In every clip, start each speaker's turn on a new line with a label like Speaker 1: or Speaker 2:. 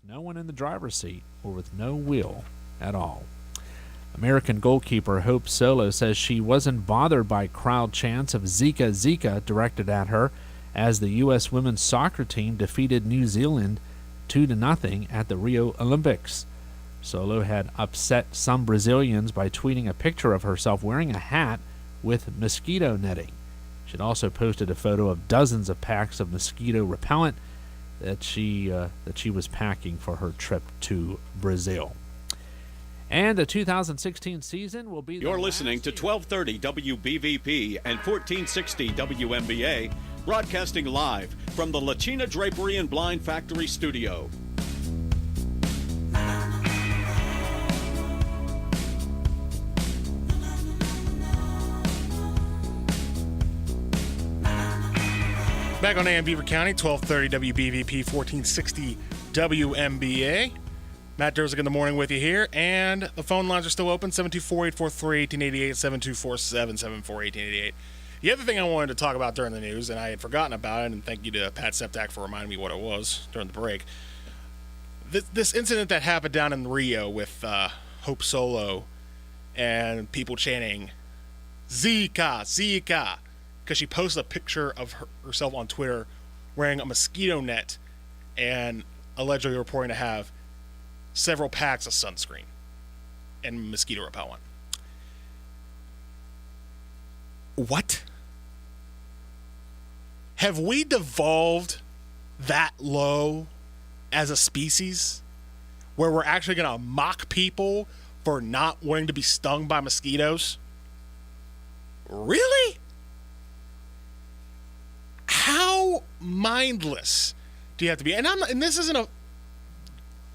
Speaker 1: no one in the driver's seat or with no wheel at all. American goalkeeper Hope Solo says she wasn't bothered by crowd chants of Zika Zika directed at her as the U.S. women's soccer team defeated New Zealand 2-0 at the Rio Olympics. Solo had upset some Brazilians by tweeting a picture of herself wearing a hat with mosquito netting. She also posted a photo of dozens of packs of mosquito repellent that she was packing for her trip to Brazil. And the 2016 season will be.
Speaker 2: You're listening to 1230 WBVP and 1460 WMBA, broadcasting live from the Latina Drapery and Blind Factory studio.
Speaker 3: Back on AM Beaver County, 1230 WBVP, 1460 WMBA. Matt Durzick in the morning with you here, and the phone lines are still open, 724-843-1888, 724-774-1888. The other thing I wanted to talk about during the news, and I had forgotten about it, and thank you to Pat Septak for reminding me what it was during the break. This incident that happened down in Rio with Hope Solo and people chanting, Zika, Zika, because she posted a picture of herself on Twitter wearing a mosquito net and allegedly reporting to have several packs of sunscreen and mosquito repellent. What? Have we devolved that low as a species where we're actually going to mock people for not wanting to be stung by mosquitoes? Really? How mindless do you have to be? And this isn't a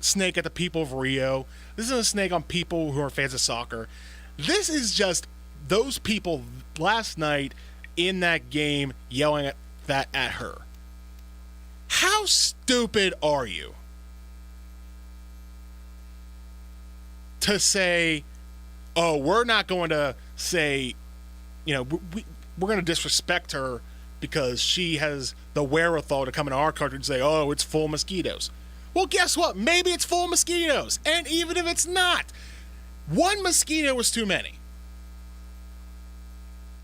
Speaker 3: snake at the people of Rio. This isn't a snake on people who are fans of soccer. This is just those people last night in that game yelling at her. How stupid are you to say, oh, we're not going to say, we're going to disrespect her because she has the wherewithal to come into our country and say, oh, it's full of mosquitoes. Well, guess what? Maybe it's full of mosquitoes. And even if it's not, one mosquito is too many.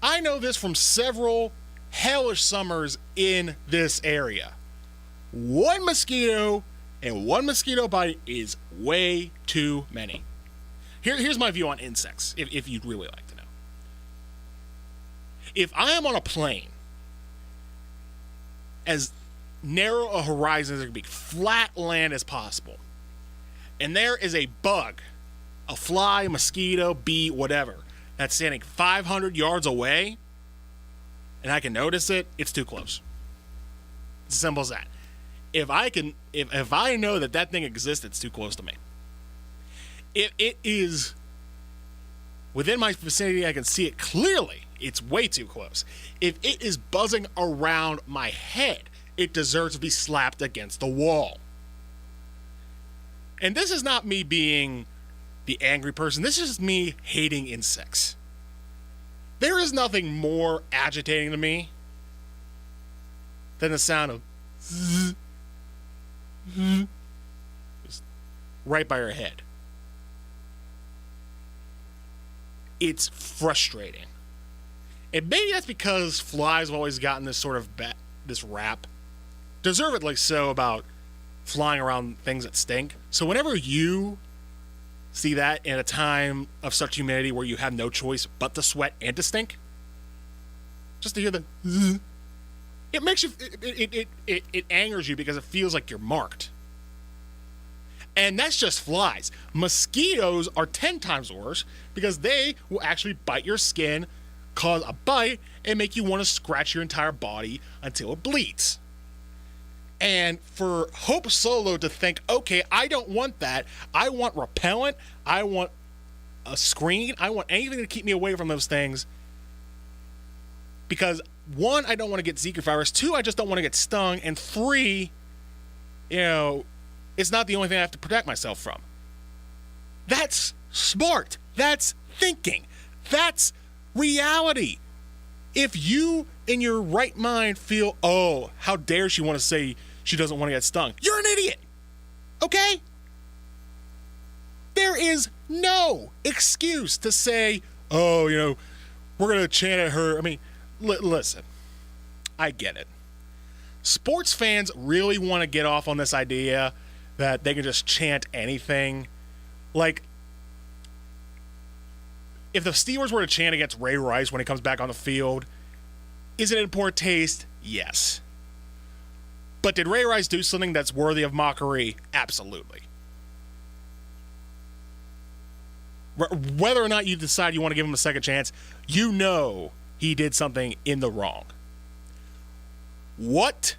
Speaker 3: I know this from several hellish summers in this area. One mosquito and one mosquito bite is way too many. Here's my view on insects, if you'd really like to know. If I am on a plane, as narrow a horizon as it can be, flat land as possible, and there is a bug, a fly, mosquito, bee, whatever, that's standing 500 yards away, and I can notice it, it's too close. It's as simple as that. If I know that thing exists, it's too close to me. If it is within my vicinity, I can see it clearly, it's way too close. If it is buzzing around my head, it deserves to be slapped against the wall. And this is not me being the angry person. This is me hating insects. There is nothing more agitating to me than the sound of zzz, zzz, just right by your head. It's frustrating. And maybe that's because flies have always gotten this sort of this rap, deservedly so, about flying around things that stink. So whenever you see that in a time of such humidity where you have no choice but to sweat and to stink, just to hear the zzz, it makes you, it angers you because it feels like you're marked. And that's just flies. Mosquitoes are 10 times worse because they will actually bite your skin, cause a bite, and make you want to scratch your entire body until it bleeds. And for Hope Solo to think, okay, I don't want that. I want repellent. I want a screen. I want anything to keep me away from those things. Because 1, I don't want to get Zika virus. 2, I just don't want to get stung. And 3, it's not the only thing I have to protect myself from. That's smart. That's thinking. That's reality. If you, in your right mind, feel, oh, how dare she want to say she doesn't want to get stung, you're an idiot. Okay? There is no excuse to say, oh, we're going to chant at her. I mean, listen, I get it. Sports fans really want to get off on this idea that they can just chant anything. Like, if the Steelers were to chant against Ray Rice when he comes back on the field, is it in poor taste? Yes. But did Ray Rice do something that's worthy of mockery? Absolutely. Whether or not you decide you want to give him a second chance, you know he did something in the wrong. What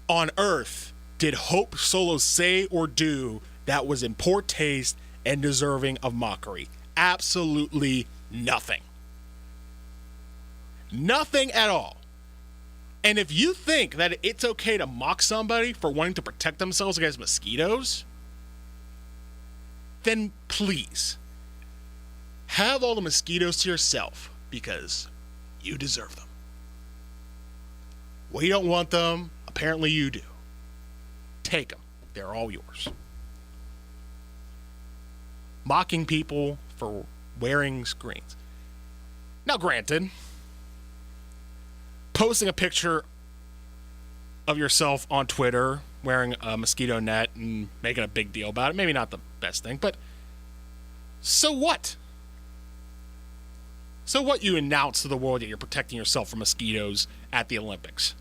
Speaker 3: on earth did Hope Solo say or do that was in poor taste and deserving of mockery? Absolutely nothing. Nothing at all. And if you think that it's okay to mock somebody for wanting to protect themselves against mosquitoes, then please have all the mosquitoes to yourself, because you deserve them. We don't want them. Apparently you do. Take them. They're all yours. Mocking people for wearing screens. Now, granted, posting a picture of yourself on Twitter wearing a mosquito net and making a big deal about it, maybe not the best thing, but so what? So what you announce to the world that you're protecting yourself from mosquitoes at the Olympics?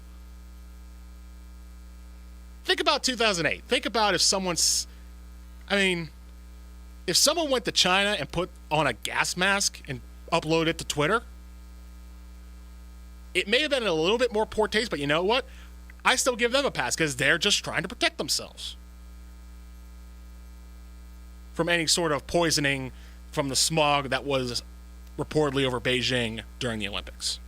Speaker 3: Think about 2008. Think about if someone went to China and put on a gas mask and uploaded it to Twitter, it may have been a little bit more poor taste, but you know what? I still give them a pass because they're just trying to protect themselves from any sort of poisoning from the smog that was reportedly over Beijing during the Olympics.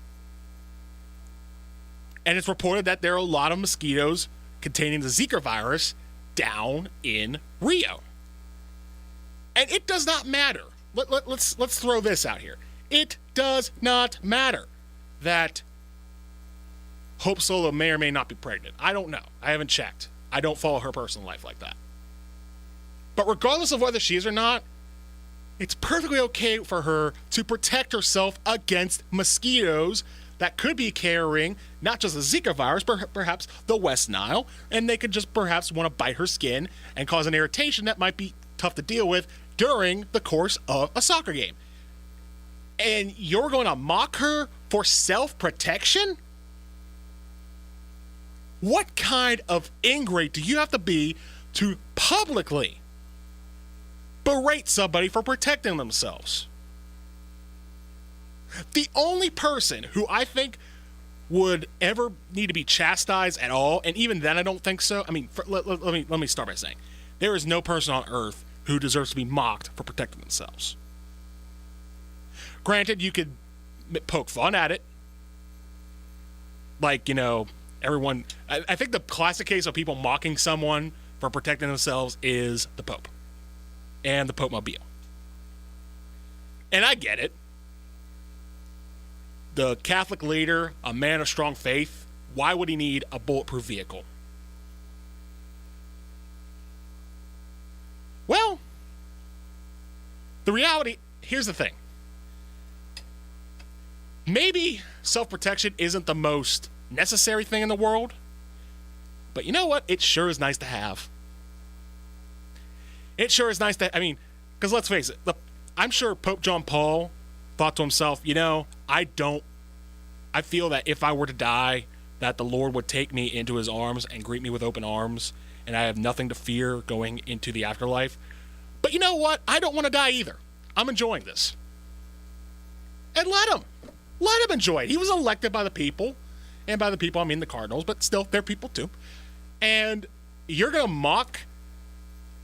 Speaker 3: And it's reported that there are a lot of mosquitoes containing the Zika virus down in Rio. And it does not matter. Let's throw this out here. It does not matter that Hope Solo may or may not be pregnant. I don't know. I haven't checked. I don't follow her personal life like that. But regardless of whether she is or not, it's perfectly okay for her to protect herself against mosquitoes that could be carrying not just the Zika virus, but perhaps the West Nile, and they could just perhaps want to bite her skin and cause an irritation that might be tough to deal with during the course of a soccer game. And you're going to mock her for self-protection? What kind of ingrate do you have to be to publicly berate somebody for protecting themselves? The only person who I think would ever need to be chastised at all, and even then I don't think so. I mean, let me start by saying, there is no person on earth who deserves to be mocked for protecting themselves. Granted, you could poke fun at it. Like, everyone... I think the classic case of people mocking someone for protecting themselves is the Pope and the Pope-mobile. And I get it. The Catholic leader, a man of strong faith, why would he need a bulletproof vehicle? Well, the reality, here's the thing. Maybe self-protection isn't the most necessary thing in the world, but you know what? It sure is nice to have. It sure is nice to, because let's face it, I'm sure Pope John Paul thought to himself, I feel that if I were to die, that the Lord would take me into his arms and greet me with open arms, and I have nothing to fear going into the afterlife. But you know what? I don't want to die either. I'm enjoying this. And let him enjoy it. He was elected by the people, and by the people I mean the Cardinals, but still, they're people too. And you're going to mock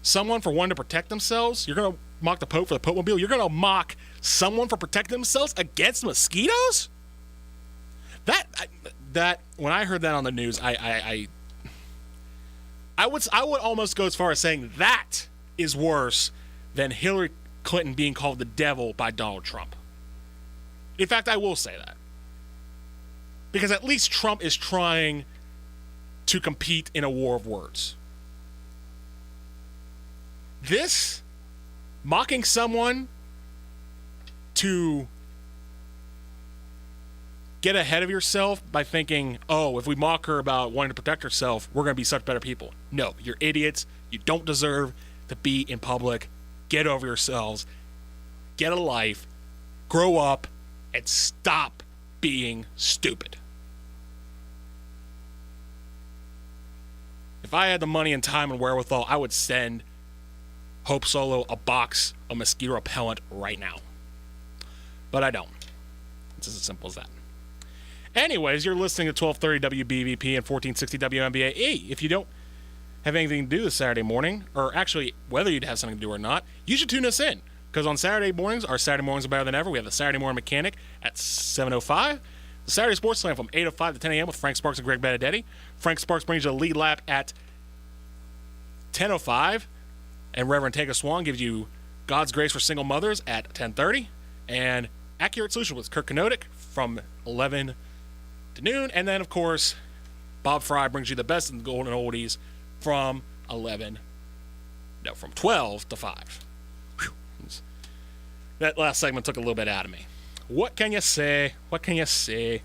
Speaker 3: someone for wanting to protect themselves? You're going to mock the Pope for the Pope-mobile? You're going to mock someone for protecting themselves against mosquitoes? That when I heard that on the news, I would almost go as far as saying that is worse than Hillary Clinton being called the devil by Donald Trump. In fact, I will say that. Because at least Trump is trying to compete in a war of words. This mocking someone to get ahead of yourself by thinking, oh, if we mock her about wanting to protect herself, we're going to be such better people. No, you're idiots. You don't deserve to be in public. Get over yourselves. Get a life. Grow up and stop being stupid. If I had the money and time and wherewithal, I would send Hope Solo a box of mosquito repellent right now. But I don't. It's as simple as that. Anyways, you're listening to 1230 WBVP and 1460 WNBA. Hey, if you don't have anything to do this Saturday morning, or actually whether you'd have something to do or not, you should tune us in. Because on Saturday mornings, our Saturday mornings are better than ever. We have the Saturday Morning Mechanic at 7:05. The Saturday Sports Slam from 8:05 to 10 a.m. with Frank Sparks and Greg Benedetti. Frank Sparks brings you a lead lap at 10:05. And Reverend Tega Swan gives you God's Grace for Single Mothers at 10:30. And Accurate Solution with Kirk Kanodik from 11 to noon. And then, of course, Bob Fry brings you the best in the golden oldies from 12 to 5. Whew. That last segment took a little bit out of me. What can you say? What can you say?